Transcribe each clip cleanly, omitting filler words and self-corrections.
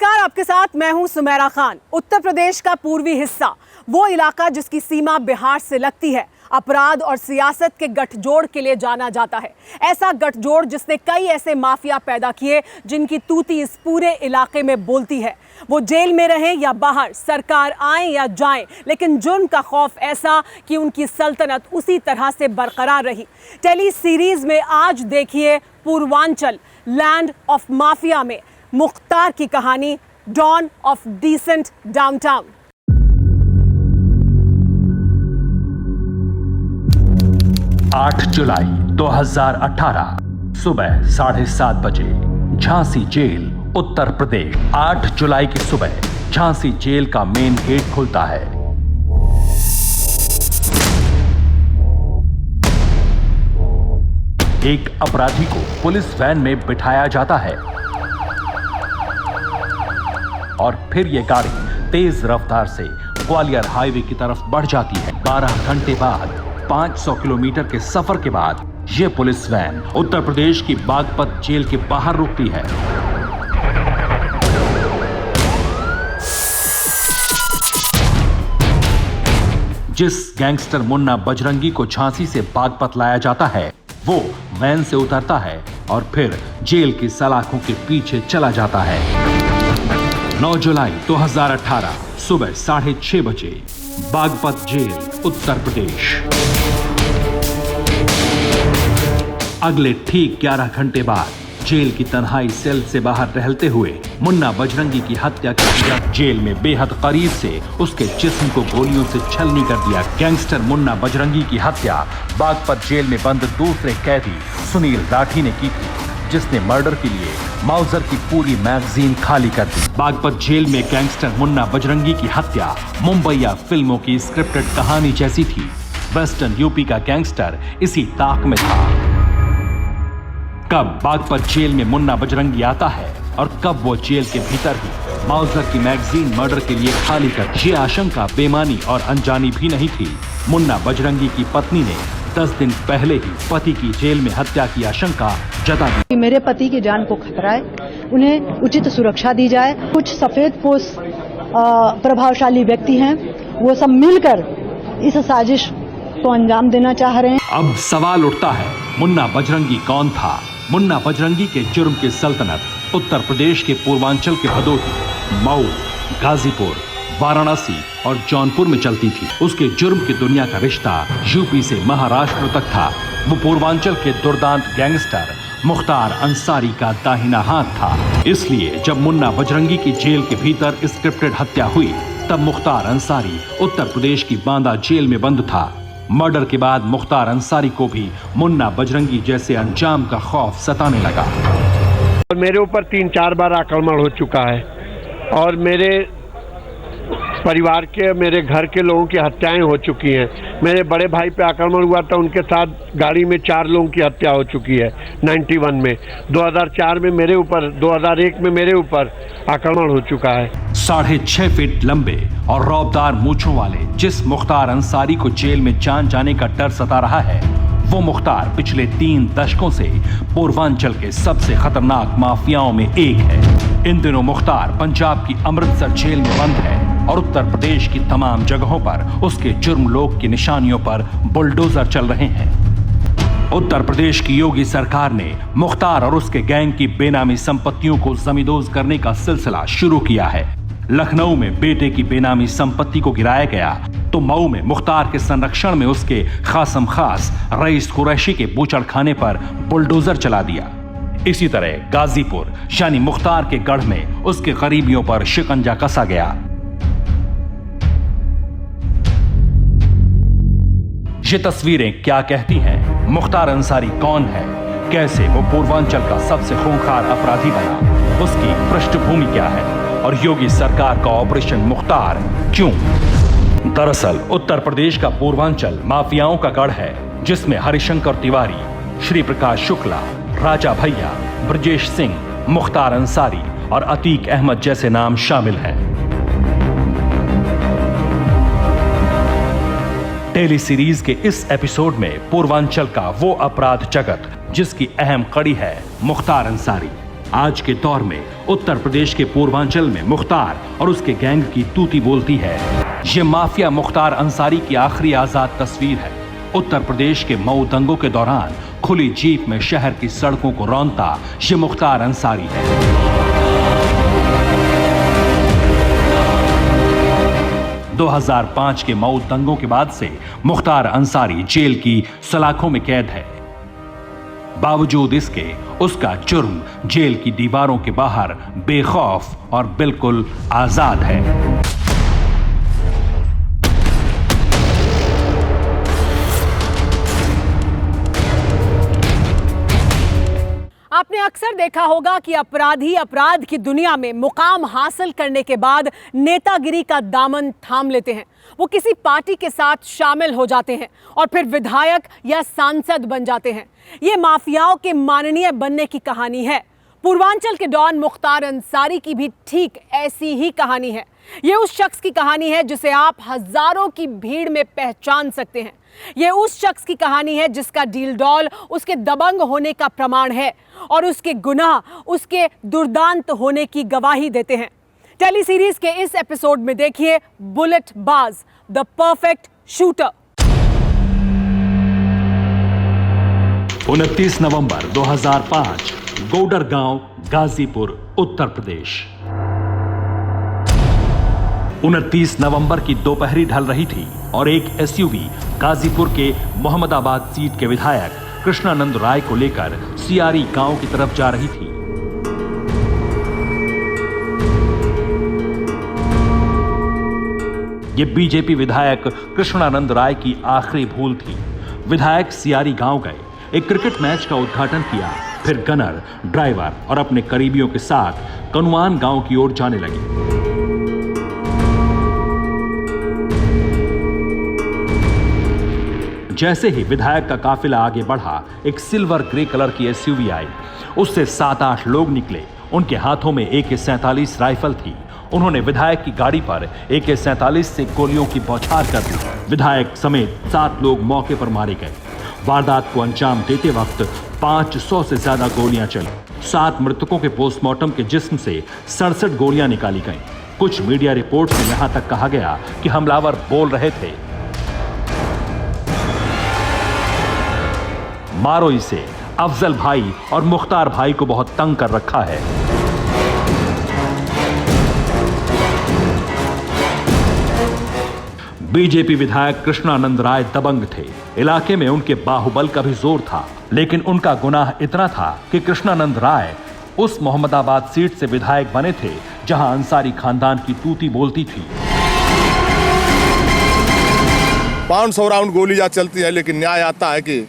नमस्कार, आपके साथ मैं हूं सुमेरा खान। उत्तर प्रदेश का पूर्वी हिस्सा, वो इलाका जिसकी सीमा बिहार से लगती है, अपराध और सियासत के गठजोड़ के लिए जाना जाता है। ऐसा गठजोड़ जिसने कई ऐसे माफिया पैदा किए जिनकी तूती इस पूरे इलाके में बोलती है। वो जेल में रहें या बाहर, सरकार आए या जाए, लेकिन जुर्म का खौफ ऐसा कि उनकी सल्तनत उसी तरह से बरकरार रही। टेली सीरीज में आज देखिए पूर्वांचल, लैंड ऑफ माफिया में मुख्तार की कहानी, डॉन ऑफ डिसेंट डाउनटाउन। 8 जुलाई 2018 सुबह 7:30 बजे, झांसी जेल, उत्तर प्रदेश। 8 जुलाई की सुबह झांसी जेल का मेन गेट खुलता है। एक अपराधी को पुलिस वैन में बिठाया जाता है और फिर यह गाड़ी तेज रफ्तार से ग्वालियर हाईवे की तरफ बढ़ जाती है। 12 घंटे बाद, 500 किलोमीटर के सफर के बाद यह पुलिस वैन उत्तर प्रदेश की बागपत जेल के बाहर रुकती है। जिस गैंगस्टर मुन्ना बजरंगी को झांसी से बागपत लाया जाता है, वो वैन से उतरता है और फिर जेल की सलाखों के पीछे चला जाता है। 9 जुलाई 2018 सुबह 6:30 बजे, बागपत जेल, उत्तर प्रदेश। अगले ठीक 11 घंटे बाद जेल की तन्हाई सेल से बाहर टहलते हुए मुन्ना बजरंगी की हत्या की जाती। जेल में बेहद करीब से उसके जिस्म को गोलियों से छलनी कर दिया। गैंगस्टर मुन्ना बजरंगी की हत्या बागपत जेल में बंद दूसरे कैदी सुनील राठी ने की थी, जिसने मर्डर के लिए माउजर की पूरी मैगजीन खाली कर दी। बागपत जेल में गैंगस्टर मुन्ना बजरंगी की हत्या मुंबईया फिल्मों की स्क्रिप्टेड कहानी जैसी थी। वेस्टर्न यूपी का गैंगस्टर इसी ताक में था। कब बागपत जेल में मुन्ना बजरंगी आता है और कब वो जेल के भीतर ही माउजर की मैगजीन मर्डर के लिए खाली कर, ये आशंका बेमानी और अनजानी भी नहीं थी। मुन्ना बजरंगी की पत्नी ने 10 दिन पहले ही पति की जेल में हत्या की आशंका जता दी। मेरे पति की जान को खतरा है, उन्हें उचित सुरक्षा दी जाए। कुछ सफेद पोश प्रभावशाली व्यक्ति हैं, वो सब मिलकर इस साजिश को अंजाम देना चाह रहे हैं। अब सवाल उठता है, मुन्ना बजरंगी कौन था? मुन्ना बजरंगी के जुर्म की सल्तनत उत्तर प्रदेश के पूर्वांचल के भदोही, मऊ, गाजीपुर, वाराणसी और जौनपुर में चलती थी। उसके जुर्म की दुनिया का रिश्ता यूपी से महाराष्ट्र तक था। वो पूर्वांचल के दुर्दांत गैंगस्टर मुख्तार अंसारी का दाहिना हाथ था। इसलिए जब मुन्ना बजरंगी की जेल के भीतर स्क्रिप्टेड हत्या हुई, तब मुख्तार अंसारी उत्तर प्रदेश की बांदा जेल में बंद था। मर्डर के बाद मुख्तार अंसारी को भी मुन्ना बजरंगी जैसे अंजाम का खौफ सताने लगा। मेरे ऊपर 3-4 बार आक्रमण हो चुका है और मेरे परिवार के, मेरे घर के लोगों की हत्याएं हो चुकी हैं। मेरे बड़े भाई पे आक्रमण हुआ था, उनके साथ गाड़ी में 4 लोगों की हत्या हो चुकी है 91 में। 2004 में मेरे ऊपर, 2001 में मेरे ऊपर आक्रमण हो चुका है। 6.5 फीट लंबे और रौबदार मूंछों वाले जिस मुख्तार अंसारी को जेल में जान जाने का डर सता रहा है, वो मुख्तार पिछले 3 दशकों से पूर्वांचल के सबसे खतरनाक माफियाओं में एक है। इन दिनों मुख्तार पंजाब की अमृतसर जेल में बंद है और उत्तर प्रदेश की तमाम जगहों पर उसके जुर्म लोग की निशानियों पर बुलडोजर चल रहे हैं। उत्तर प्रदेश की योगी सरकार ने मुख्तार और उसके गैंग की बेनामी संपत्तियों को जमींदोज करने का सिलसिला शुरू किया है। लखनऊ में बेटे की बेनामी संपत्ति को गिराया गया तो मऊ में मुख्तार के संरक्षण में उसके खासम खास रईस कुरैशी के बूचड़खाने पर बुलडोजर चला दिया। इसी तरह गाजीपुर यानी मुख्तार के गढ़ में उसके करीबियों पर शिकंजा कसा गया। ये तस्वीरें क्या कहती हैं? मुख्तार अंसारी कौन है? कैसे वो पूर्वांचल का सबसे खूंखार अपराधी बना? उसकी पृष्ठभूमि क्या है? और योगी सरकार का ऑपरेशन मुख्तार क्यों? दरअसल उत्तर प्रदेश का पूर्वांचल माफियाओं का गढ़ है, जिसमें हरिशंकर तिवारी, श्री प्रकाश शुक्ला, राजा भैया, ब्रजेश सिंह, मुख्तार अंसारी और अतीक अहमद जैसे नाम शामिल हैं। टेली सीरीज के इस एपिसोड में पूर्वांचल का वो अपराध जगत जिसकी अहम कड़ी है मुख्तार अंसारी। आज के दौर में उत्तर प्रदेश के पूर्वांचल में मुख्तार और उसके गैंग की तूती बोलती है। ये माफिया मुख्तार अंसारी की आखिरी आजाद तस्वीर है। उत्तर प्रदेश के मऊ दंगों के दौरान खुली जीप में शहर की सड़कों को रौंदता ये मुख्तार अंसारी है। 2005 के मऊ दंगों के बाद से मुख्तार अंसारी जेल की सलाखों में कैद है। बावजूद इसके उसका जुर्म जेल की दीवारों के बाहर बेखौफ और बिल्कुल आजाद है। आपने अक्सर देखा होगा कि अपराधी अपराध की दुनिया में मुकाम हासिल करने के बाद नेतागिरी का दामन थाम लेते हैं। वो किसी पार्टी के साथ शामिल हो जाते हैं और फिर विधायक या सांसद बन जाते हैं। ये माफियाओं के माननीय बनने की कहानी है। पूर्वांचल के डॉन मुख्तार अंसारी की भी ठीक ऐसी ही कहानी है। ये उस शख्स की कहानी है जिसे आप हजारों की भीड़ में पहचान सकते हैं। ये उस शख्स की कहानी है जिसका डील डॉल उसके दबंग होने का प्रमाण है और उसके गुनाह उसके दुर्दांत होने की गवाही देते हैं। टेली सीरीज के इस एपिसोड में देखिए बुलेट बाज, द परफेक्ट शूटर। 29 नवंबर 2005, गोडर गांव, गाजीपुर, उत्तर प्रदेश। 29 नवंबर की दोपहरी ढल रही थी और एक एसयूवी गाजीपुर के मोहम्मदाबाद सीट के विधायक कृष्णानंद राय को लेकर सियारी गांव की तरफ जा रही थी। ये बीजेपी विधायक कृष्णानंद राय की आखिरी भूल थी। विधायक सियारी गांव गए, एक क्रिकेट मैच का उद्घाटन किया, फिर गनर, ड्राइवर और अपने करीबियों के साथ कनुआन गांव की ओर जाने लगे। जैसे ही विधायक का काफिला आगे बढ़ा, एक सिल्वर ग्रे कलर की एसयूवी आई। उससे 7-8 लोग निकले। उनके हाथों में AK-47 राइफल थी। उन्होंने विधायक की गाड़ी पर AK-47 से गोलियों की बौछार कर दी। विधायक समेत 7 लोग मौके पर मारे गए। वारदात को अंजाम देते वक्त 500 से ज्यादा गोलियां चली। 7 मृतकों के पोस्टमार्टम के जिस्म से 67 गोलियां निकाली गईं। कुछ मीडिया रिपोर्ट्स में यहां तक कहा गया कि हमलावर बोल रहे थे, मारो इसे, अफजल भाई और मुख्तार भाई को बहुत तंग कर रखा है। बीजेपी विधायक कृष्णानंद राय दबंग थे। इलाके में उनके बाहुबल का भी जोर था, लेकिन उनका गुनाह इतना था कि कृष्णानंद राय उस मोहम्मदाबाद सीट से विधायक बने थे जहां अंसारी खानदान की तूती बोलती थी। 500 राउंड गोली जा चलती है, लेकिन न्याय आता है कि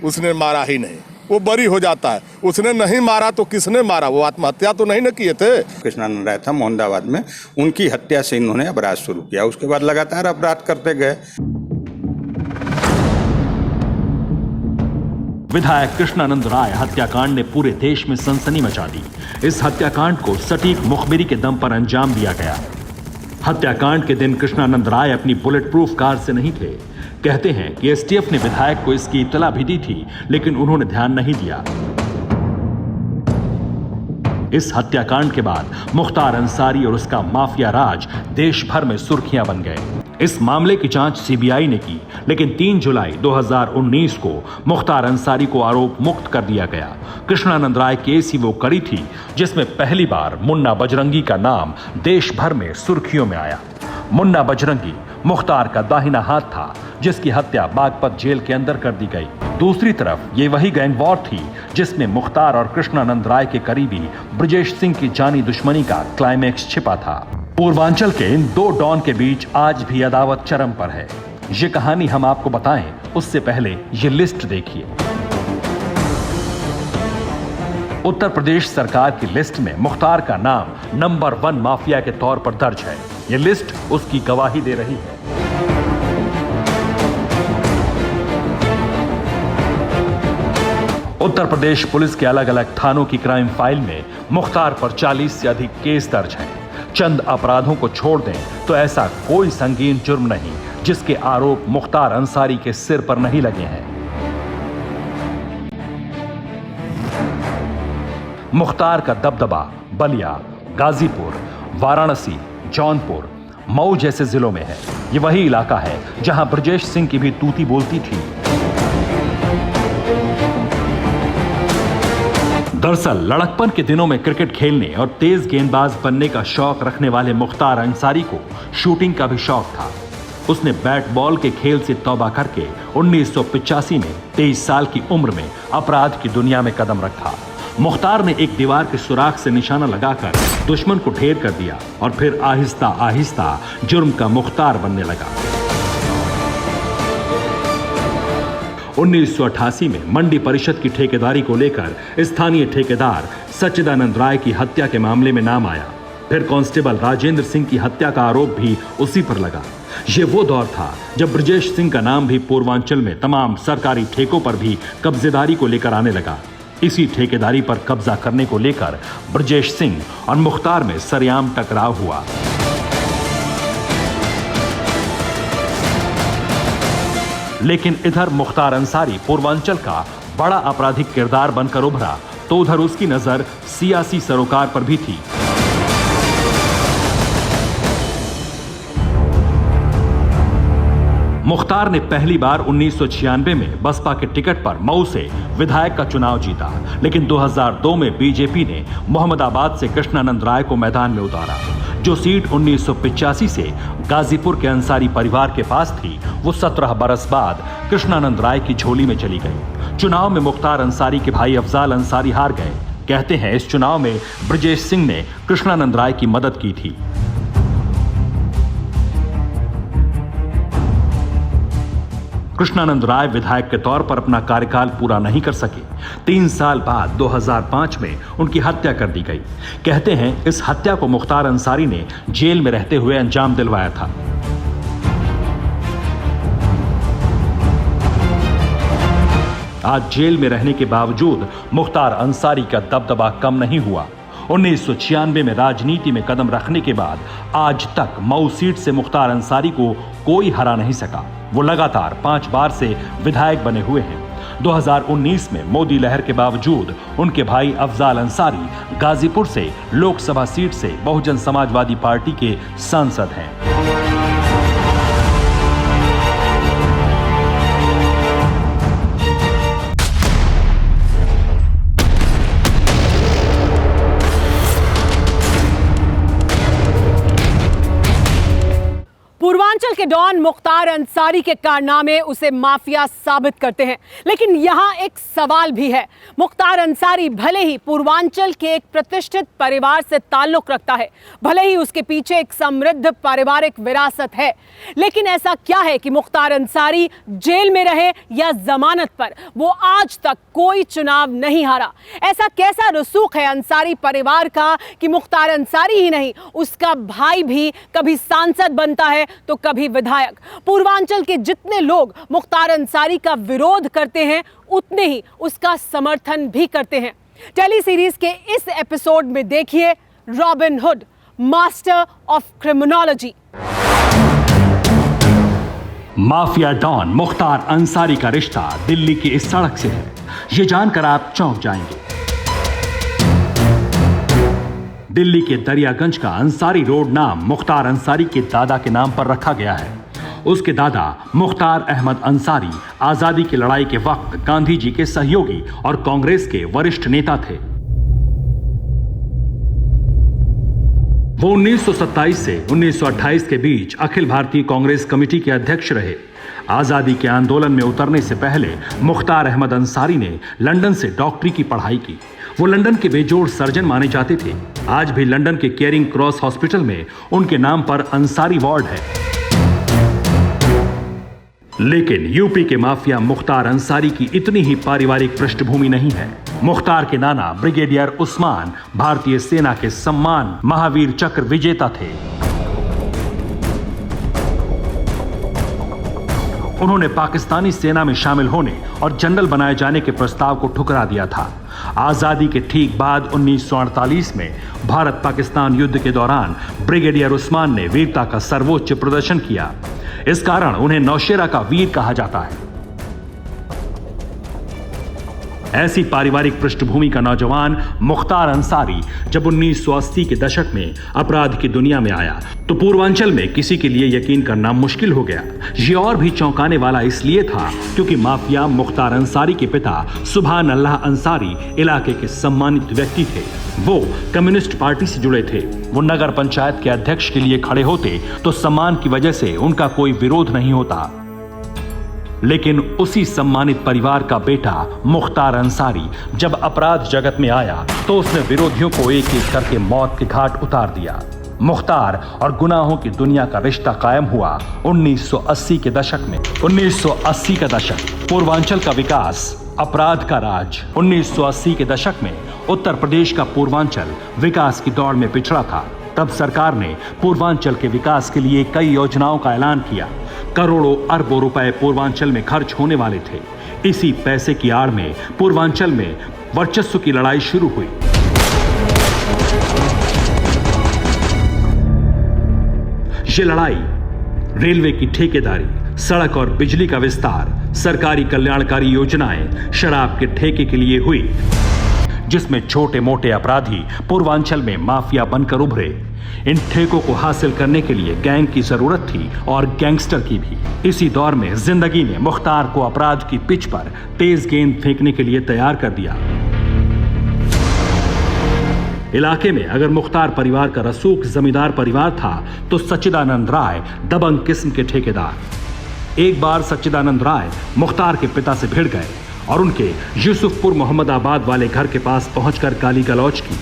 उसने मारा ही नहीं, वो बरी हो जाता है। उसने नहीं मारा तो किसने मारा? वो आत्महत्या तो नहीं न किए थे। कृष्णानंद राय था मोहम्मदाबाद में, उनकी हत्या से इन्होंने अपराध शुरू किया। उसके बाद लगातार अपराध करते गए। विधायक कृष्णानंद राय हत्याकांड ने पूरे देश में सनसनी मचा दी। इस हत्याकांड को सटीक मुखबिरी के दम पर अंजाम दिया गया। हत्याकांड के दिन कृष्णानंद राय अपनी बुलेट प्रूफ कार से नहीं थे। कहते हैं कि एसटीएफ ने विधायक को इसकी इत्तला भी दी थी, लेकिन उन्होंने ध्यान नहीं दिया। इस हत्याकांड के बाद मुख्तार अंसारी और उसका माफिया राज देश भर में सुर्खियां बन गए। इस मामले की जांच सीबीआई ने की, लेकिन 3 जुलाई 2019 को मुख्तार अंसारी को आरोप मुक्त कर दिया गया। कृष्णानंद राय केस ही वो कड़ी थी जिसमें पहली बार मुन्ना बजरंगी का नाम देश भर में सुर्खियों में आया। मुन्ना बजरंगी मुख्तार का दाहिना हाथ था, जिसकी हत्या बागपत जेल के अंदर कर दी गई। दूसरी तरफ ये वही गैंग वॉर थी जिसमें मुख्तार और कृष्णानंद राय के करीबी ब्रजेश सिंह की जानी दुश्मनी का क्लाइमैक्स छिपा था। पूर्वांचल के इन 2 डॉन के बीच आज भी अदावत चरम पर है। ये कहानी हम आपको बताएं, उससे पहले ये लिस्ट देखिए। उत्तर प्रदेश सरकार की लिस्ट में मुख्तार का नाम नंबर 1 माफिया के तौर पर दर्ज है। ये लिस्ट उसकी गवाही दे रही है। उत्तर प्रदेश पुलिस के अलग अलग थानों की क्राइम फाइल में मुख्तार पर 40 से अधिक केस दर्ज हैं। चंद अपराधों को छोड़ दें तो ऐसा कोई संगीन जुर्म नहीं जिसके आरोप मुख्तार अंसारी के सिर पर नहीं लगे हैं। मुख्तार का दबदबा बलिया, गाजीपुर, वाराणसी, जौनपुर, मऊ जैसे जिलों में है। ये वही इलाका है जहां ब्रजेश सिंह की भी तूती बोलती थी। दरअसल लड़कपन के दिनों में क्रिकेट खेलने और तेज गेंदबाज बनने का शौक रखने वाले मुख्तार अंसारी को शूटिंग का भी शौक था। उसने बैट बॉल के खेल से तौबा करके 1985 में 23 साल की उम्र में अपराध की दुनिया में कदम रखा। मुख्तार ने एक दीवार के सुराख से निशाना लगाकर दुश्मन को ढेर कर दिया और फिर आहिस्ता आहिस्ता जुर्म का मुख्तार बनने लगा। 1988 में मंडी परिषद की ठेकेदारी को लेकर स्थानीय ठेकेदार सच्चिदानंद राय की हत्या के मामले में नाम आया। फिर कांस्टेबल राजेंद्र सिंह की हत्या का आरोप भी उसी पर लगा। ये वो दौर था जब ब्रजेश सिंह का नाम भी पूर्वांचल में तमाम सरकारी ठेकों पर भी कब्जेदारी को लेकर आने लगा। इसी ठेकेदारी पर कब्जा करने को लेकर ब्रजेश सिंह और मुख्तार में सरेआम टकराव हुआ। लेकिन इधर मुख्तार अंसारी पूर्वांचल का बड़ा आपराधिक किरदार बनकर उभरा तो उधर उसकी नजर सियासी सरोकार पर भी थी। मुख्तार ने पहली बार 1996 में बसपा के टिकट पर मऊ से विधायक का चुनाव जीता, लेकिन 2002 में बीजेपी ने मोहम्मदाबाद से कृष्णानंद राय को मैदान में उतारा। जो सीट 1985 से गाजीपुर के अंसारी परिवार के पास थी, वो 17 बरस बाद कृष्णानंद राय की झोली में चली गई। चुनाव में मुख्तार अंसारी के भाई अफजाल अंसारी हार गए। कहते हैं इस चुनाव में ब्रजेश सिंह ने कृष्णानंद राय की मदद की थी। कृष्णानंद राय विधायक के तौर पर अपना कार्यकाल पूरा नहीं कर सके। 3 साल बाद 2005 में उनकी हत्या कर दी गई। कहते हैं इस हत्या को मुख्तार अंसारी ने जेल में रहते हुए अंजाम दिलवाया था। आज जेल में रहने के बावजूद मुख्तार अंसारी का दबदबा कम नहीं हुआ। 1996 में राजनीति में कदम रखने के बाद आज तक मऊ सीट से मुख्तार अंसारी को कोई हरा नहीं सका। वो लगातार 5 बार से विधायक बने हुए हैं। 2019 में मोदी लहर के बावजूद उनके भाई अफजाल अंसारी गाजीपुर से लोकसभा सीट से बहुजन समाजवादी पार्टी के सांसद हैं। पूर्वांचल के डॉन मुख्तार अंसारी के कारनामे उसे माफिया साबित करते हैं, लेकिन यहां एक सवाल भी है। मुख्तार अंसारी भले ही पूर्वांचल के एक प्रतिष्ठित परिवार से ताल्लुक रखता है, भले ही उसके पीछे एक समृद्ध पारिवारिक विरासत है, लेकिन ऐसा क्या है कि मुख्तार अंसारी जेल में रहे या जमानत पर वो आज तक कोई चुनाव नहीं हारा? ऐसा कैसा रसूख है अंसारी परिवार का कि मुख्तार अंसारी ही नहीं, उसका भाई भी कभी सांसद बनता है तो कभी विधायक। पूर्वांचल के जितने लोग मुख्तार अंसारी का विरोध करते हैं, उतने ही उसका समर्थन भी करते हैं। टेली सीरीज के इस एपिसोड में देखिए Robin Hood, master of criminology. Mafia don Mukhtar Ansari का रिश्ता दिल्ली की इस सड़क से है, ये जानकर आप चौंक जाएंगे। दिल्ली के दरियागंज का अंसारी रोड नाम मुख्तार अंसारी के दादा के नाम पर रखा गया है। उसके दादा मुख्तार अहमद अंसारी आजादी की लड़ाई के वक्त गांधी जी के सहयोगी और कांग्रेस के वरिष्ठ नेता थे। वो 1927 से 1928 के बीच अखिल भारतीय कांग्रेस कमेटी के अध्यक्ष रहे। आजादी के आंदोलन में उतरने से पहले मुख्तार अहमद अंसारी ने लंदन से डॉक्टरी की पढ़ाई की। वो लंदन के बेजोड़ सर्जन माने जाते थे। आज भी लंदन के केयरिंग क्रॉस हॉस्पिटल में उनके नाम पर अंसारी वार्ड है। लेकिन यूपी के माफिया मुख्तार अंसारी की इतनी ही पारिवारिक पृष्ठभूमि नहीं है। मुख्तार के नाना ब्रिगेडियर उस्मान भारतीय सेना के सम्मान महावीर चक्र विजेता थे। उन्होंने पाकिस्तानी सेना में शामिल होने और जनरल बनाए जाने के प्रस्ताव को ठुकरा दिया था। आजादी के ठीक बाद 1948 में भारत पाकिस्तान युद्ध के दौरान ब्रिगेडियर उस्मान ने वीरता का सर्वोच्च प्रदर्शन किया। इस कारण उन्हें नौशेरा का वीर कहा जाता है। ऐसी पारिवारिक पृष्ठभूमि का नौजवान मुख्तार अंसारी जब 1980 के दशक में अपराध की दुनिया में आया तो पूर्वांचल में किसी के लिए यकीन करना मुश्किल हो गया। ये और भी चौंकाने वाला इसलिए था क्योंकि माफिया मुख्तार अंसारी के पिता सुभान अल्लाह अंसारी इलाके के सम्मानित व्यक्ति थे। वो कम्युनिस्ट पार्टी से जुड़े थे। वो नगर पंचायत के अध्यक्ष के लिए खड़े होते तो सम्मान की वजह से उनका कोई विरोध नहीं होता। लेकिन उसी सम्मानित परिवार का बेटा मुख्तार अंसारी जब अपराध जगत में आया तो उसने विरोधियों को एक एक करके मौत के घाट उतार दिया। मुख्तार और गुनाहों की दुनिया का रिश्ता कायम हुआ 1980 के दशक में। 1980 का दशक, पूर्वांचल का विकास, अपराध का राज। 1980 के दशक में उत्तर प्रदेश का पूर्वांचल विकास की दौड़ में पिछड़ा था। तब सरकार ने पूर्वांचल के विकास के लिए कई योजनाओं का ऐलान किया। करोड़ों अरबों रुपए पूर्वांचल में खर्च होने वाले थे। इसी पैसे की आड़ में पूर्वांचल में वर्चस्व की लड़ाई शुरू हुई। ये लड़ाई रेलवे की ठेकेदारी, सड़क और बिजली का विस्तार, सरकारी कल्याणकारी योजनाएं, शराब के ठेके के लिए हुई, जिसमें छोटे मोटे अपराधी पूर्वांचल में माफिया बनकर उभरे। इन ठेकों को हासिल करने के लिए गैंग की जरूरत थी और गैंगस्टर की भी। इसी दौर में जिंदगी ने मुख्तार को अपराध की पिच पर तेज गेंद फेंकने के लिए तैयार कर दिया। इलाके में अगर मुख्तार परिवार का रसूख जमींदार परिवार था तो सच्चिदानंद राय दबंग किस्म के ठेकेदार। एक बार सच्चिदानंद राय मुख्तार के पिता से भिड़ गए और उनके यूसुफपुर मोहम्मदाबाद वाले घर के पास पहुंचकर गाली गलौज की।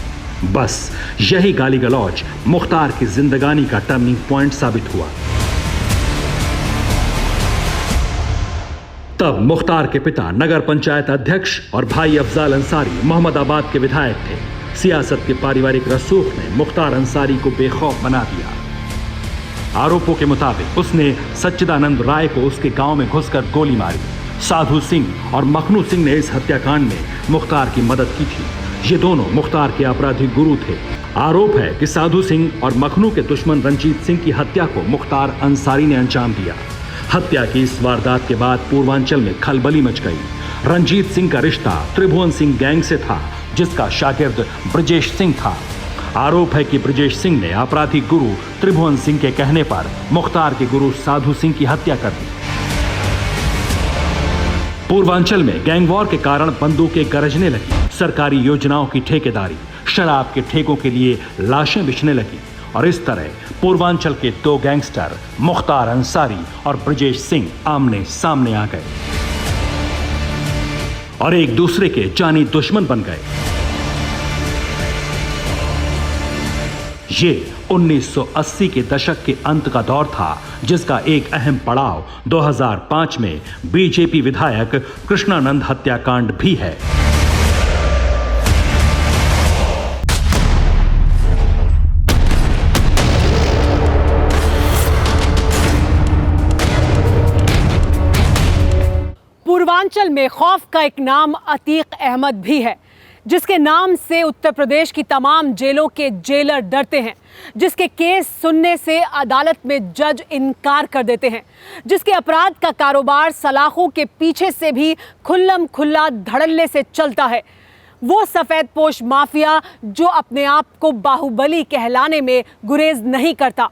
बस यही गाली गलौज मुख्तार की जिंदगानी का टर्निंग पॉइंट साबित हुआ। तब मुख्तार के पिता नगर पंचायत अध्यक्ष और भाई अफजाल अंसारी मोहम्मदाबाद के विधायक थे। सियासत के पारिवारिक रसूख ने मुख्तार अंसारी को बेखौफ बना दिया। आरोपों के मुताबिक उसने सच्चिदानंद राय को उसके गांव में घुसकर गोली मारी। साधु सिंह और मखनू सिंह ने इस हत्याकांड में मुख्तार की मदद की थी। ये दोनों मुख्तार के आपराधिक गुरु थे। आरोप है कि साधु सिंह और मखनू के दुश्मन रंजीत सिंह की हत्या को मुख्तार अंसारी ने अंजाम दिया। हत्या की इस वारदात के बाद पूर्वांचल में खलबली मच गई। रंजीत सिंह का रिश्ता त्रिभुवन सिंह गैंग से था, जिसका शागिर्द ब्रजेश सिंह था। आरोप है कि ब्रजेश सिंह ने आपराधिक गुरु त्रिभुवन सिंह के कहने पर मुख्तार के गुरु साधु सिंह की हत्या कर दी। पूर्वांचल में गैंगवॉर के कारण बंदूकें गरजने लगी। सरकारी योजनाओं की ठेकेदारी, शराब के ठेकों के लिए लाशें बिछने लगी और इस तरह पूर्वांचल के दो गैंगस्टर मुख्तार अंसारी और ब्रजेश सिंह आमने सामने आ गए और एक दूसरे के जानी दुश्मन बन गए। ये 1980 के दशक के अंत का दौर था, जिसका एक अहम पड़ाव 2005 में बीजेपी विधायक कृष्णानंद हत्याकांड भी है। पूर्वांचल में खौफ का एक नाम अतीक अहमद भी है, जिसके नाम से उत्तर प्रदेश की तमाम जेलों के जेलर डरते हैं, जिसके केस सुनने से अदालत में जज इनकार कर देते हैं, जिसके अपराध का कारोबार सलाखों के पीछे से भी खुल्लम खुल्ला धड़ल्ले से चलता है। वो सफेदपोश माफिया जो अपने आप को बाहुबली कहलाने में गुरेज नहीं करता।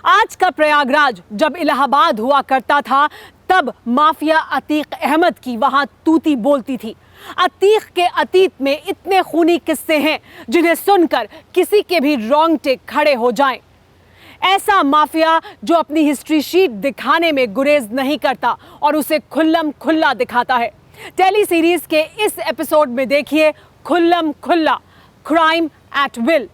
आज का प्रयागराज जब इलाहाबाद हुआ करता था, तब माफिया अतीक अहमद की वहां तूती बोलती थी। अतीक के अतीत में इतने खूनी किस्से हैं जिन्हें सुनकर किसी के भी रोंगटे खड़े हो जाएं। ऐसा माफिया जो अपनी हिस्ट्री शीट दिखाने में गुरेज नहीं करता और उसे खुल्लम खुल्ला दिखाता है। टेली सीरीज के इस एपिसोड में देखिए खुल्लम खुल्ला, क्राइम एट विल।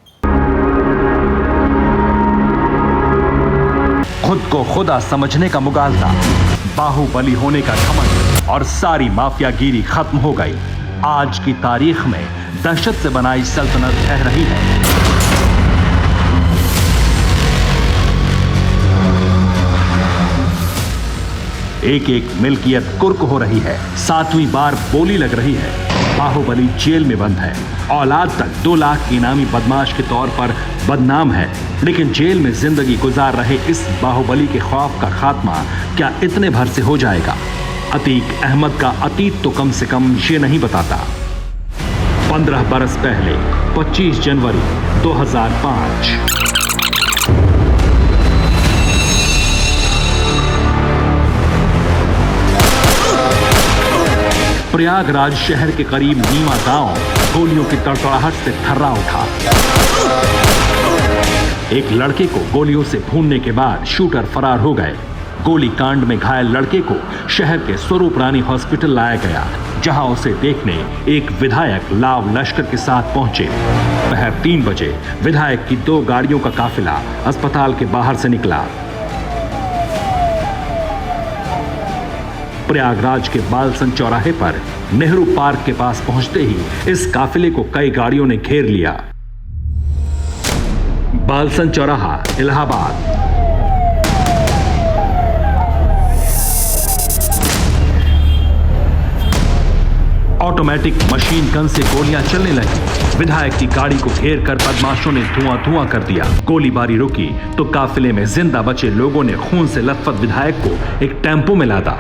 खुद को खुदा समझने का मुगालता, बाहुबली होने का घमंड और सारी माफियागिरी खत्म हो गई। आज की तारीख में दहशत से बनाई सल्तनत रह रही है। एक एक मिल्कियत कुर्क हो रही है। 7वीं बार बोली लग रही है। बाहुबली जेल में बंद है। औलाद तक 2 लाख की इनामी बदमाश के तौर पर बदनाम है, लेकिन जेल में जिंदगी गुजार रहे इस बाहुबली के खौफ का खात्मा क्या इतने भर से हो जाएगा? अतीक अहमद का अतीत तो कम से कम ये नहीं बताता। 15 बरस पहले 25 जनवरी 2005। प्रयागराज शहर के करीब नीमा गांव गोलियों की तड़तड़ाहट से थर्रा उठा। एक लड़के को गोलियों से भूनने के बाद शूटर फरार हो गए। गोली कांड में घायल लड़के को शहर के स्वरूप रानी हॉस्पिटल लाया गया, जहां उसे देखने एक विधायक लाव लश्कर के साथ पहुंचे। दोपहर 3 बजे विधायक की 2 गाड़ियों का काफिला अस्पताल के बाहर से निकला। प्रयागराज के बालसन चौराहे पर नेहरू पार्क के पास पहुंचते ही इस काफिले को कई गाड़ियों ने घेर लिया। बालसन चौराहा, इलाहाबाद। ऑटोमेटिक मशीन गन से गोलियां चलने लगी। विधायक की गाड़ी को घेर कर बदमाशों ने धुआं कर दिया। गोलीबारी रुकी तो काफिले में जिंदा बचे लोगों ने खून से लथपथ विधायक को एक टेम्पो में लादा।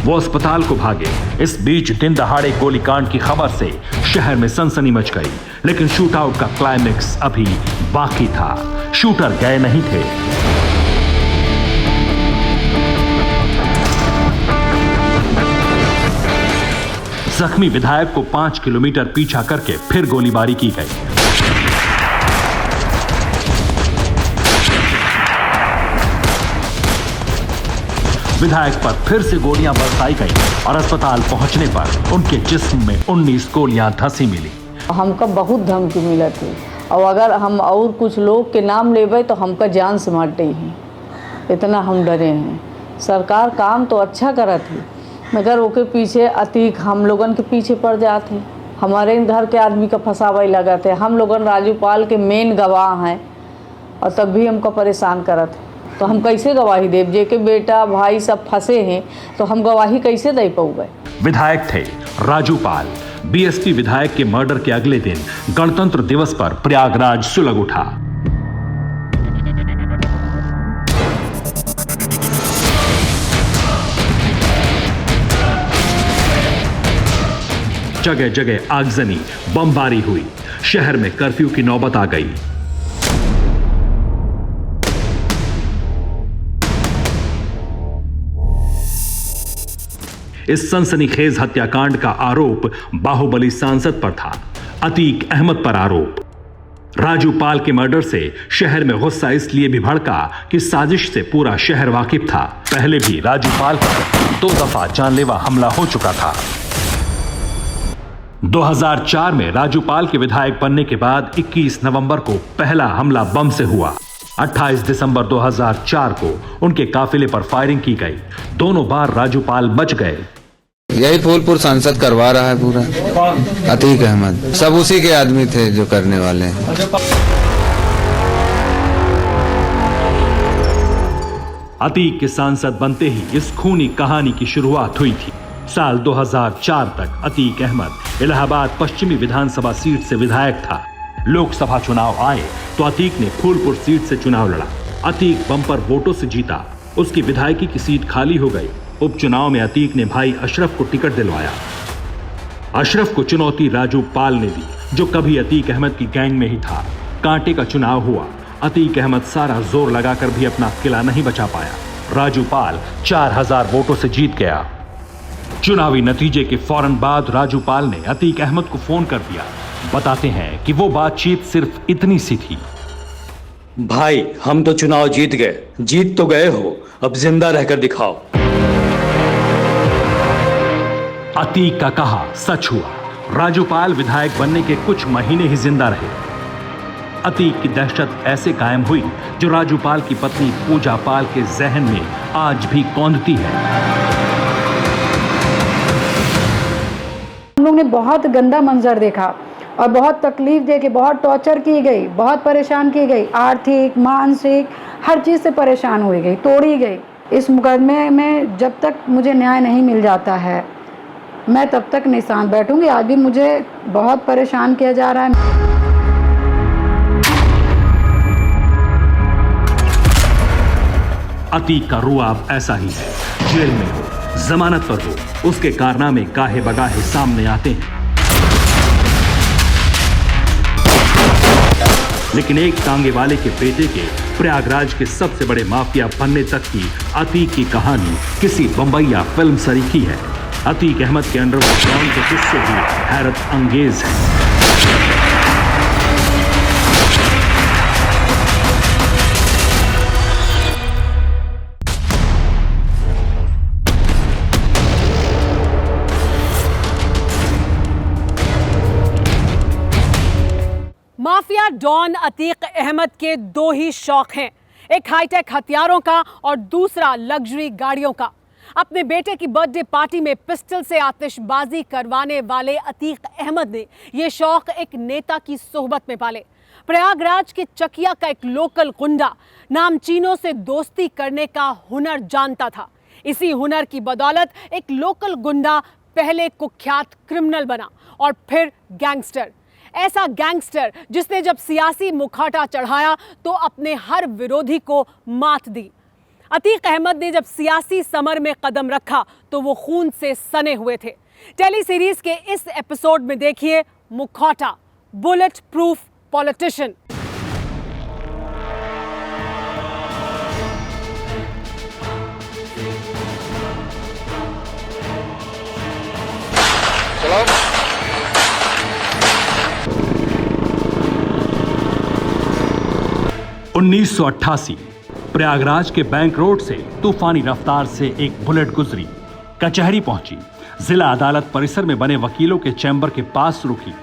वो अस्पताल को भागे। इस बीच दिन दहाड़े गोलीकांड की खबर से शहर में सनसनी मच गई, लेकिन शूटआउट का क्लाइमेक्स अभी बाकी था। शूटर गए नहीं थे। जख्मी विधायक को 5 किलोमीटर पीछा करके फिर गोलीबारी की गई। विधायक पर फिर से गोलियां बरसाई गई और अस्पताल पहुंचने पर उनके जिस्म में 19 गोलियां धंसी मिली। हमका बहुत धमकी मिला थी, और अगर हम और कुछ लोग के नाम लेवे तो हमका जान से मारते ही, इतना हम डरे हैं। सरकार काम तो अच्छा करत थी, मगर ओके पीछे अतीक हम लोगन के पीछे पड़ जाते। हमारे घर के आदमी का फंसावा ही लगा थे। हम लोगन राजूपाल के मेन गवाह हैं, और तब भी हमको परेशान करत है। तो हम कैसे गवाही देव? जे के बेटा भाई सब फंसे हैं, तो हम गवाही कैसे दे पाऊंगे? विधायक थे राजूपाल। बीएसपी विधायक के मर्डर के अगले दिन गणतंत्र दिवस पर प्रयागराज सुलग उठा। जगह जगह आगजनी, बमबारी हुई। शहर में कर्फ्यू की नौबत आ गई। इस सनसनीखेज हत्याकांड का आरोप बाहुबली सांसद पर था। अतीक अहमद पर आरोप। राजूपाल के मर्डर से शहर में गुस्सा इसलिए भी भड़का कि साजिश से पूरा शहर वाकिफ था। पहले भी राजूपाल पर 2 दफा जानलेवा हमला हो चुका था। 2004 में राजूपाल के विधायक बनने के बाद 21 नवंबर को पहला हमला बम से हुआ। 28 दिसंबर 2004 को उनके काफिले पर फायरिंग की गई। दोनों बार राजूपाल बच गए। यही फूलपुर सांसद करवा रहा है पूरा, अतीक अहमद। सब उसी के आदमी थे जो करने वाले हैं। अतीक के सांसद बनते ही इस खूनी कहानी की शुरुआत हुई थी। साल 2004 तक अतीक अहमद इलाहाबाद पश्चिमी विधानसभा सीट से विधायक था। लोकसभा चुनाव आए तो अतीक ने फूलपुर सीट से चुनाव लड़ा। अतीक बम्पर वोटों से जीता। उसकी विधायकी की सीट खाली हो गई। उपचुनाव में अतीक ने भाई अशरफ को टिकट दिलवाया। अशरफ को चुनौती राजूपाल ने दी, जो कभी अतीक अहमद की गैंग में ही था। कांटे का चुनाव हुआ। अतीक अहमद सारा जोर लगाकर भी अपना किला नहीं बचा पाया। राजूपाल 4000 वोटों से जीत गया। चुनावी नतीजे के फौरन बाद राजूपाल ने अतीक अहमद को फोन कर दिया। बताते हैं कि वो बातचीत सिर्फ इतनी सी थी। भाई, हम तो चुनाव जीत गए। जीत तो गए हो, अब जिंदा रहकर दिखाओ। अतीक का कहा सच हुआ। राजूपाल विधायक बनने के कुछ महीने ही जिंदा रहे। अतीक की दहशत ऐसे कायम हुई जो राजूपाल की पत्नी पूजा पाल के जहन में आज भी कौंधती है। हम लोग ने बहुत गंदा मंजर देखा और बहुत तकलीफ दे के बहुत टॉर्चर की गई, बहुत परेशान की गई, आर्थिक मानसिक हर चीज़ से परेशान हुई गई, तोड़ी गई। इस मुकदमे में जब तक मुझे न्याय नहीं मिल जाता है, मैं तब तक नहीं शांत बैठूंगी। आज भी मुझे बहुत परेशान किया जा रहा है। अतीक का रुआब ऐसा ही है। जेल में हो, जमानत पर हो, उसके कारनामे गाहे बगाहे सामने आते हैं। लेकिन एक तांगे वाले के बेटे के प्रयागराज के सबसे बड़े माफिया बनने तक की अतीक की कहानी किसी बंबईया फिल्म सरीखी है। अतीक अहमद के अंडरग्राउंड के किस्से भी हैरत अंगेज है। माफिया डॉन अतीक अहमद के दो ही शौक हैं, एक हाईटेक हथियारों का और दूसरा लग्जरी गाड़ियों का। अपने बेटे की बर्थडे पार्टी में पिस्टल से आतिशबाजी करवाने वाले अतीक अहमद ने यह शौक एक नेता की सोहबत में पाले। प्रयागराज के चकिया का एक लोकल गुंडा नामचीनों से दोस्ती करने का हुनर जानता था। इसी हुनर की बदौलत एक लोकल गुंडा पहले कुख्यात क्रिमिनल बना और फिर गैंगस्टर। ऐसा गैंगस्टर जिसने जब सियासी मुखौटा चढ़ाया तो अपने हर विरोधी को मात दी। अतीक अहमद ने जब सियासी समर में कदम रखा तो वो खून से सने हुए थे। टेली सीरीज के इस एपिसोड में देखिए मुखौटा, बुलेट प्रूफ पॉलिटिशियन। चलो 1988 प्रयागराज के बैंक रोड से तूफानी रफ्तार से एक बुलेट गुजरी, कचहरी पहुंची, जिला अदालत परिसर में बने वकीलों के चैम्बर के पास रुकी।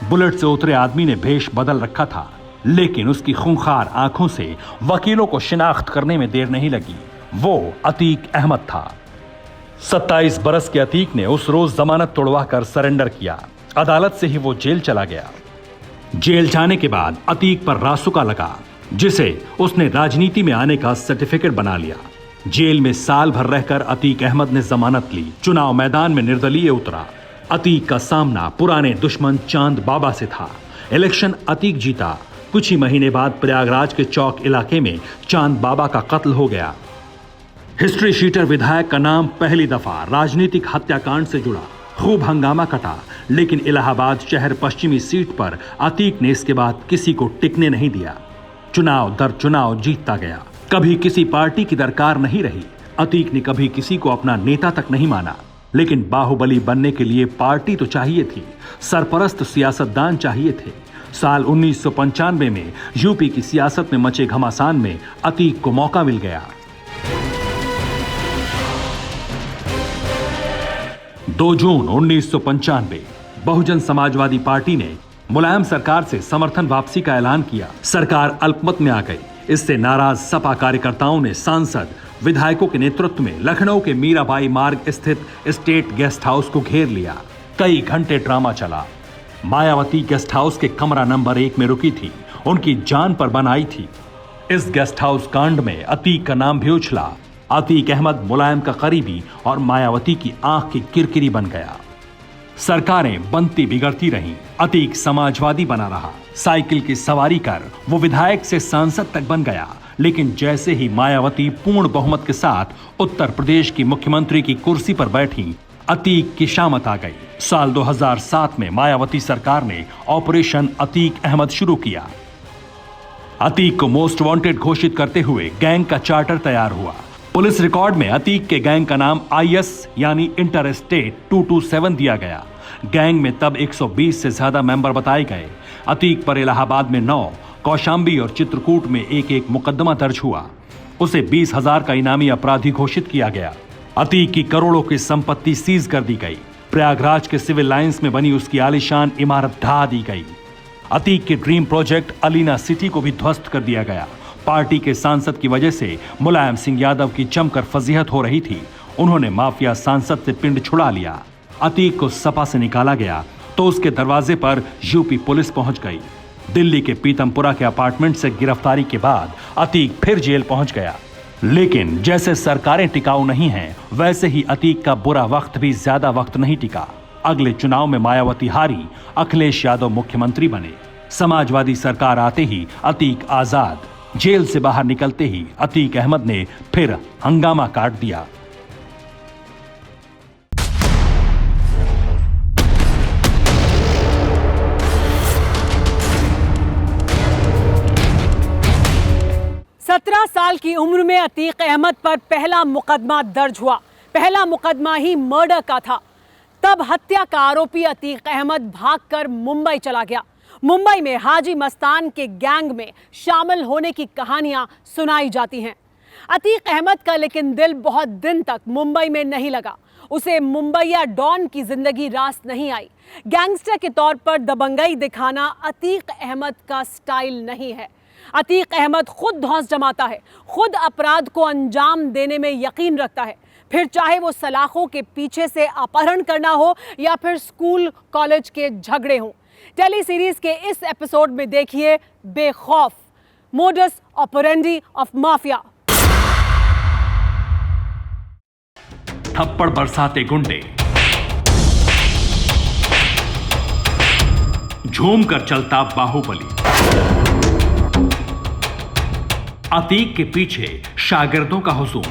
बुलेट से उतरे आदमी ने भेष बदल रखा था, लेकिन उसकी खूंखार आंखों से वकीलों को शिनाख्त करने में देर नहीं लगी। वो अतीक अहमद था। 27 बरस के अतीक ने उस रोज जमानत तोड़वाकर सरेंडर किया। अदालत से ही वो जेल चला गया। जेल जाने के बाद अतीक पर रासुका लगा, जिसे उसने राजनीति में आने का सर्टिफिकेट बना लिया। जेल में साल भर रहकर अतीक अहमद ने जमानत ली। चुनाव मैदान में निर्दलीय उतरा। अतीक का सामना पुराने दुश्मन चांद बाबा से था। इलेक्शन अतीक जीता। कुछ ही महीने बाद प्रयागराज के चौक इलाके में चांद बाबा का कत्ल हो गया। हिस्ट्री शीटर विधायक का नाम पहली दफा राजनीतिक हत्याकांड से जुड़ा। खूब हंगामा कटा, लेकिन इलाहाबाद शहर पश्चिमी सीट पर अतीक ने इसके बाद किसी को टिकने नहीं दिया। चुनाव दर चुनाव जीतता गया। कभी किसी पार्टी की दरकार नहीं रही। अतीक ने कभी किसी को अपना नेता तक नहीं माना, लेकिन बाहुबली बनने के लिए पार्टी तो चाहिए थी, सरपरस्त सियासतदान चाहिए थे। साल 1995 में यूपी की सियासत में मचे घमासान में अतीक को मौका मिल गया। 2 जून 1995 बहुजन समाजवादी पार्टी ने मुलायम सरकार से समर्थन वापसी का ऐलान किया। सरकार अल्पमत में आ गई। इससे नाराज सपा कार्यकर्ताओं ने सांसद विधायकों के नेतृत्व में लखनऊ के मीराबाई मार्ग स्थित स्टेट गेस्ट हाउस को घेर लिया। कई घंटे ड्रामा चला। मायावती गेस्ट हाउस के कमरा नंबर 1 में रुकी थी। उनकी जान पर बनाई थी। इस गेस्ट हाउस कांड में अतीक का नाम भी उछला। अतीक अहमद मुलायम का करीबी और मायावती की आंख की किरकिरी बन गया। सरकारें बनती बिगड़ती रहीं। अतीक समाजवादी बना रहा। साइकिल की सवारी कर वो विधायक से सांसद तक बन गया। लेकिन जैसे ही मायावती पूर्ण बहुमत के साथ उत्तर प्रदेश की मुख्यमंत्री की कुर्सी पर बैठी, अतीक की शामत आ गई। साल 2007 में मायावती सरकार ने ऑपरेशन अतीक अहमद शुरू किया। अतीक को मोस्ट वांटेड घोषित करते हुए गैंग का चार्टर तैयार हुआ। पुलिस रिकॉर्ड में अतीक के गैंग का नाम IS यानी इंटर स्टेट 227 दिया गया। गैंग में तब 120 से ज्यादा मेंबर बताए गए। अतीक पर इलाहाबाद में 9, कौशाम्बी और चित्रकूट में एक मुकदमा दर्ज हुआ। उसे 20,000 का इनामी अपराधी घोषित किया गया। अतीक की करोड़ों की संपत्ति सीज कर दी गई। प्रयागराज के सिविल लाइंस में बनी उसकी आलीशान इमारत ढहा दी गई। अतीक के ड्रीम प्रोजेक्ट अलीना सिटी को भी ध्वस्त कर दिया गया। पार्टी के सांसद की वजह से मुलायम सिंह यादव की जमकर फजीहत हो रही थी। उन्होंने माफिया सांसद से पिंड छुड़ा लिया। अतीक को सपा से निकाला गया तो उसके दरवाजे पर यूपी पुलिस पहुंच गई। दिल्ली के पीतमपुरा के अपार्टमेंट से गिरफ्तारी के बाद अतीक फिर जेल पहुंच गया। लेकिन जैसे सरकारें टिकाऊ नहीं हैं, वैसे ही अतीक का बुरा वक्त भी ज्यादा वक्त नहीं टिका। अगले चुनाव में मायावती हारी, अखिलेश यादव मुख्यमंत्री बने। समाजवादी सरकार आते ही अतीक आजाद। जेल से बाहर निकलते ही अतीक अहमद ने फिर हंगामा काट दिया। 17 साल की उम्र में अतीक अहमद पर पहला मुकदमा दर्ज हुआ। पहला मुकदमा ही मर्डर का था। तब हत्या का आरोपी अतीक अहमद भागकर मुंबई चला गया। मुंबई में हाजी मस्तान के गैंग में शामिल होने की कहानियां सुनाई जाती हैं। अतीक अहमद का लेकिन दिल बहुत दिन तक मुंबई में नहीं लगा। उसे मुंबईया डॉन की जिंदगी रास नहीं आई। गैंगस्टर के तौर पर दबंगई दिखाना अतीक अहमद का स्टाइल नहीं है। अतीक अहमद खुद धौंस जमाता है, खुद अपराध को अंजाम देने में यकीन रखता है, फिर चाहे वो सलाखों के पीछे से अपहरण करना हो या फिर स्कूल कॉलेज के झगड़े हों। टेली सीरीज के इस एपिसोड में देखिए बेखौफ, मोडस ऑपरेंडी ऑफ माफिया। थप्पड़ बरसाते गुंडे, झूम कर चलता बाहुबली, अतीक के पीछे शागिर्दों का हुजूम।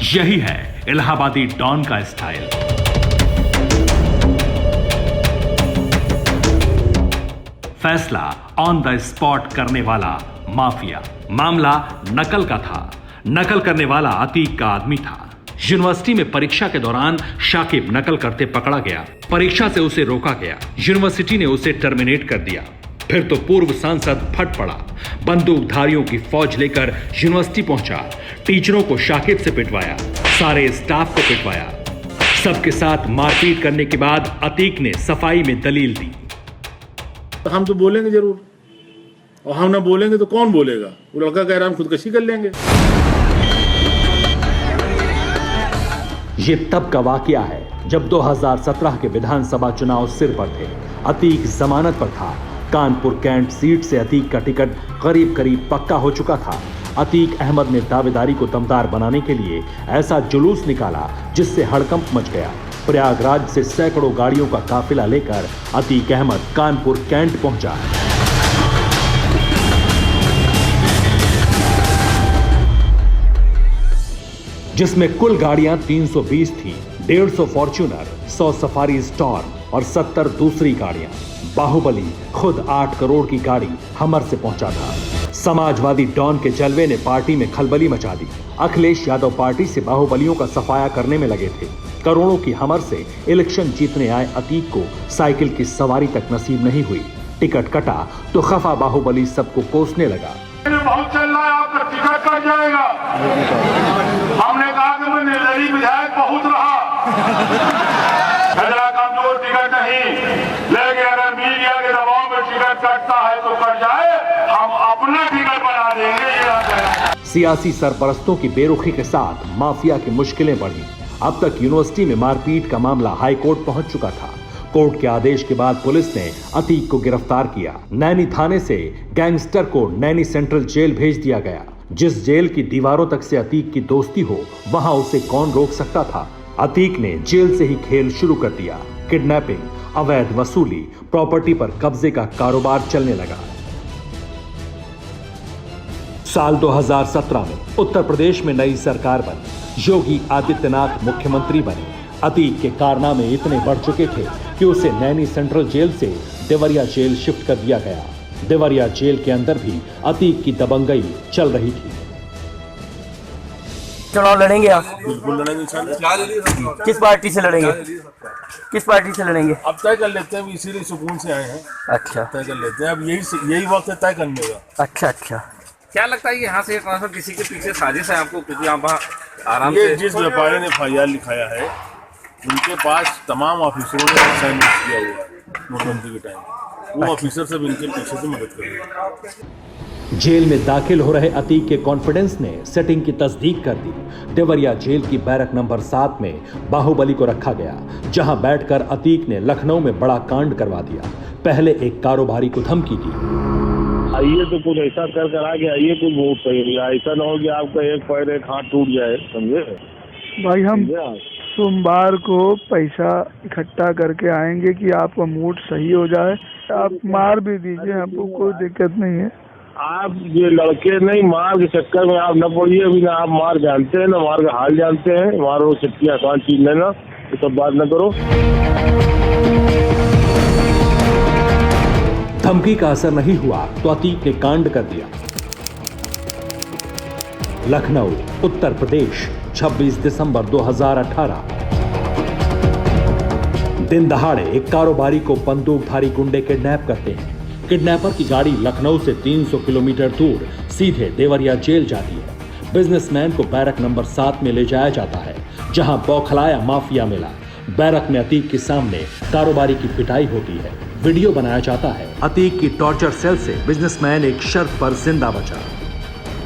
यही है इलाहाबादी डॉन का स्टाइल। फैसला ऑन द स्पॉट करने वाला माफिया। मामला नकल का था। नकल करने वाला अतीक का आदमी था। यूनिवर्सिटी में परीक्षा के दौरान शाकिब नकल करते पकड़ा गया। परीक्षा से उसे रोका गया। यूनिवर्सिटी ने उसे टर्मिनेट कर दिया। फिर तो पूर्व सांसद फट पड़ा। बंदूकधारियों की फौज लेकर यूनिवर्सिटी पहुंचा। टीचरों को शाकिब से पिटवाया, सारे स्टाफ को पिटवाया। सबके साथ मारपीट करने के बाद अतीक ने सफाई में दलील दी। हम तो बोलेंगे जरूर, और हम ना बोलेंगे तो कौन बोलेगा? वो लड़का कह रहा है हम खुदकशी कर लेंगे। ये तब का वाकया है जब 2017 के विधानसभा चुनाव सिर पर थे। अतीक जमानत पर था। कानपुर कैंट सीट से अतीक का टिकट करीब करीब पक्का हो चुका था। अतीक अहमद ने दावेदारी को दमदार बनाने के लिए ऐसा जुलूस निकाला जिससे हड़कंप मच गया। प्रयागराज से सैकड़ों गाड़ियों का काफिला लेकर अतीक अहमद कानपुर कैंट पहुंचा। जिसमें कुल गाड़ियां 320 थी, 150 फॉर्च्यूनर, 100 सफारी स्टॉर्म और 70 दूसरी गाड़ियां। बाहुबली खुद 8 करोड़ की गाड़ी हमर से पहुंचा था। समाजवादी डॉन के जलवे ने पार्टी में खलबली मचा दी। अखिलेश यादव पार्टी से बाहुबलियों का सफाया करने में लगे थे। करोड़ों की हमर से इलेक्शन जीतने आए अतीक को साइकिल की सवारी तक नसीब नहीं हुई। टिकट कटा तो खफा बाहुबली सबको कोसने लगा। बहुत चल रहा है, आपका टिकट कट जाएगा। हमने कहा कि मैं निर्दलीय विधायक बहुत रहा, मेरा कमजोर टिकट नहीं, लेकिन अगर मीडिया के दबाव में टिकट कटता है तो कट जाए, हम अपना टिकट बना देंगे। सियासी सरपरस्तों की बेरुखी के साथ माफिया की मुश्किलें बढ़ी। अब तक यूनिवर्सिटी में मारपीट का मामला हाई कोर्ट पहुंच चुका था। कोर्ट के आदेश के बाद पुलिस ने अतीक को गिरफ्तार किया। नैनी थाने से गैंगस्टर को नैनी सेंट्रल जेल भेज दिया गया। जिस जेल की दीवारों तक से अतीक की दोस्ती हो, वहां उसे कौन रोक सकता था? अतीक ने जेल से ही खेल शुरू कर दिया। किडनैपिंग, अवैध वसूली, प्रॉपर्टी पर कब्जे का कारोबार चलने लगा। साल 2017 में उत्तर प्रदेश में नई सरकार बनी। योगी आदित्यनाथ मुख्यमंत्री बने। अतीक के कारनामे इतने बढ़ चुके थे कि उसे नैनी सेंट्रल जेल से देवरिया जेल शिफ्ट कर दिया गया। देवरिया जेल के अंदर भी अतीक की दबंगई चल रही थी। चुनाव लड़ेंगे आप? बिल्कुल लड़ेंगे। किस पार्टी से लड़ेंगे? किस पार्टी से लड़ेंगे? अब तय कर लेते हैं, इसीलिए सुकून से आए हैं। अच्छा, तय कर लेते हैं। अब यही वक्त है तय करने का। अच्छा अच्छा। क्या लगता है कि यहाँ से ट्रांसफर किसी के पीछे साजिश है आपको? क्योंकि आप वहाँ आराम से जिस व्यापारी ने FIR लिखाया है उनके पास तमाम ऑफिसरों ने साइन किया हुआ है नोटबंदी के टाइम। वो ऑफिसर सब इनके पीछे से मदद कर रहे हैं। जेल में दाखिल हो रहे अतीक के कॉन्फिडेंस ने सेटिंग की तस्दीक कर दी। देवरिया जेल की बैरक नंबर 7 में बाहुबली को रखा गया, जहां बैठकर अतीक ने लखनऊ में बड़ा कांड करवा दिया। पहले एक कारोबारी को धमकी दी, आइए तो कुछ ऐसा कर आगे आइए, कुछ वोट सही। ऐसा ना हो कि आपका एक पैर एक हाथ टूट जाए, समझे भाई? हम सोमवार को पैसा इकट्ठा करके आएंगे कि आपका मूड सही हो जाए। आप मार भी दीजिए, हमको कोई दिक्कत नहीं है। आप ये लड़के नहीं, मार के चक्कर में आप न पड़िए। अभी ना आप मार जानते हैं, ना मार का हाल जानते हैं। मार वो चक्की आसान चीज लेना, ये सब बात न करो। धमकी का असर नहीं हुआ तो अतीक ने कांड कर दिया। लखनऊ, उत्तर प्रदेश, 26 दिसंबर 2018। दिन दहाड़े एक कारोबारी को बंदूकधारी गुंडे किडनैप करते हैं। किडनैपर की गाड़ी लखनऊ से 300 किलोमीटर दूर सीधे देवरिया जेल जाती है। बिजनेसमैन को बैरक नंबर 7 में ले जाया जाता है, जहां बौखलाया माफिया मिला। बैरक में अतीक के सामने कारोबारी की पिटाई होती है। वीडियो बनाया जाता है। अतीक की टॉर्चर सेल से बिजनेसमैन एक शर्त पर जिंदा बचा।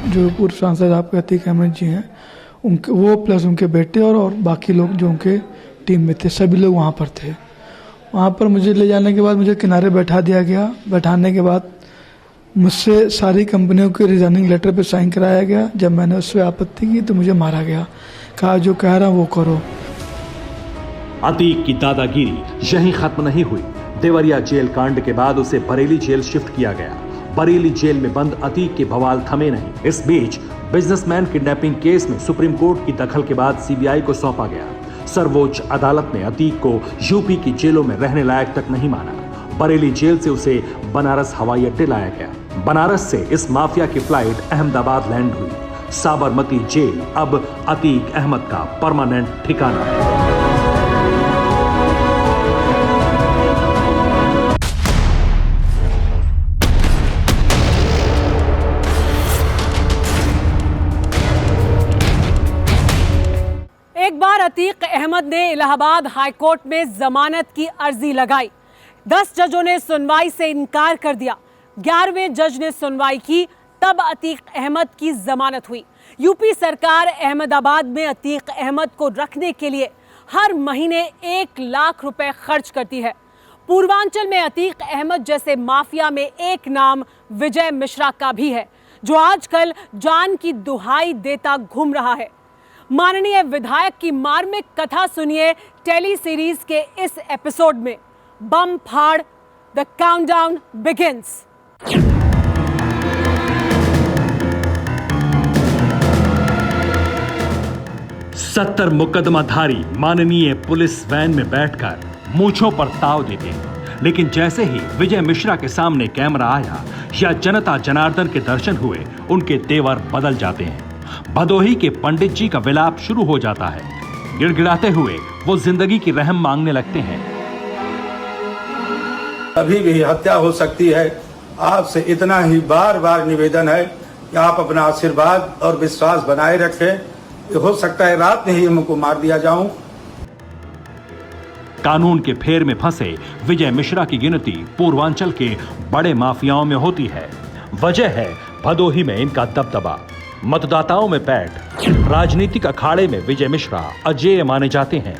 जो पूर्व सांसद आपके अतीक अहमद जी हैं, उनके वो प्लस उनके बेटे और बाकी लोग जो उनके टीम में थे, सभी लोग वहाँ पर थे। वहाँ पर मुझे ले जाने के बाद मुझे किनारे बैठा दिया गया। बैठाने के बाद मुझसे सारी कंपनियों के रिजाइनिंग लेटर पे साइन कराया गया। जब मैंने उस पर आपत्ति की तो मुझे मारा गया। कहा जो कह रहा वो करो। अतीक की दादागिरी यहीं खत्म नहीं हुई। देवरिया जेल कांड के बाद उसे बरेली जेल शिफ्ट किया गया। बरेली जेल में बंद अतीक के बवाल थमे नहीं। इस बीच बिजनेसमैन किडनैपिंग केस में सुप्रीम कोर्ट की दखल के बाद सीबीआई को सौंपा गया। सर्वोच्च अदालत ने अतीक को यूपी की जेलों में रहने लायक तक नहीं माना। बरेली जेल से उसे बनारस हवाई अड्डे लाया गया। बनारस से इस माफिया की फ्लाइट अहमदाबाद लैंड हुई। साबरमती जेल अब अतीक अहमद का परमानेंट ठिकाना है। एक बार अतीक अहमद ने इलाहाबाद हाईकोर्ट में जमानत की अर्जी लगाई। 10 जजों ने सुनवाई से इनकार कर दिया। 11वें जज ने सुनवाई की, तब अतीक अहमद की जमानत हुई। यूपी सरकार अहमदाबाद में अतीक अहमद को रखने के लिए हर महीने 1 लाख रुपए खर्च करती है। पूर्वांचल में अतीक अहमद जैसे माफिया में एक नाम विजय मिश्रा का भी है, जो आजकल जान की दुहाई देता घूम रहा है। माननीय विधायक की मार्मिक कथा सुनिए टेली सीरीज के इस एपिसोड में। बम फाड़, द काउंटडाउन बिगिंस। 70 मुकदमाधारी माननीय पुलिस वैन में बैठकर मूंछों पर ताव देते हैं, लेकिन जैसे ही विजय मिश्रा के सामने कैमरा आया या जनता जनार्दन के दर्शन हुए, उनके तेवर बदल जाते हैं। भदोही के पंडित जी का विलाप शुरू हो जाता है। गिड़गिड़ाते हुए वो जिंदगी की रहम मांगने लगते हैं। अभी भी हत्या हो सकती है। आपसे इतना ही बार बार निवेदन है कि आप अपना आशीर्वाद और विश्वास बनाए रखें। हो सकता है रात में ही हमको मार दिया जाऊं। कानून के फेर में फंसे विजय मिश्रा की गिनती पूर्वांचल के बड़े माफियाओं में होती है। वजह है भदोही में इनका दबदबा। मतदाताओं में पैठ। राजनीतिक अखाड़े में विजय मिश्रा अजेय माने जाते हैं।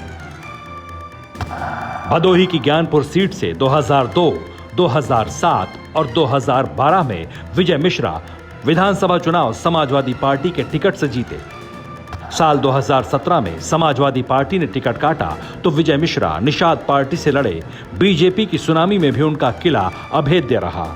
भदोही की ज्ञानपुर सीट से 2002, 2007 और 2012 में विजय मिश्रा विधानसभा चुनाव समाजवादी पार्टी के टिकट से जीते। साल 2017 में समाजवादी पार्टी ने टिकट काटा तो विजय मिश्रा निषाद पार्टी से लड़े। बीजेपी की सुनामी में भी उनका किला अभेद्य रहा।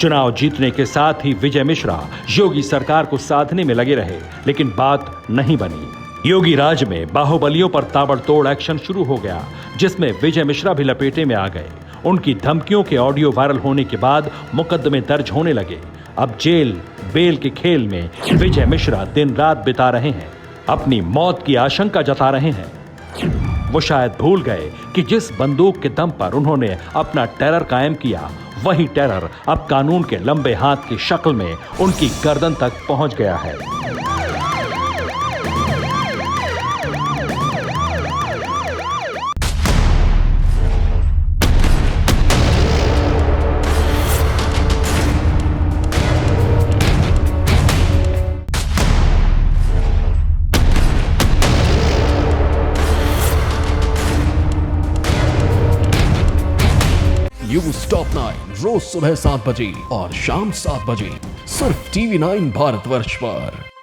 चुनाव जीतने के साथ ही विजय मिश्रा योगी सरकार को साधने में लगे रहे, लेकिन बात नहीं बनी। योगी राज में बाहुबलियों पर ताबड़तोड़ एक्शन शुरू हो गया, जिसमें विजय मिश्रा भी लपेटे में आ गए। उनकी धमकियों के ऑडियो वायरल होने के बाद मुकदमे दर्ज होने लगे। अब जेल बेल के खेल में विजय मिश्रा दिन रात बिता रहे हैं, अपनी मौत की आशंका जता रहे हैं। वो शायद भूल गए कि जिस बंदूक के दम पर उन्होंने अपना टेरर कायम किया, वही टेरर अब कानून के लंबे हाथ की शक्ल में उनकी गर्दन तक पहुंच गया है। न्यूज़ टॉप 9 रोज सुबह 7 बजे और शाम 7 बजे सिर्फ TV9 भारतवर्ष पर।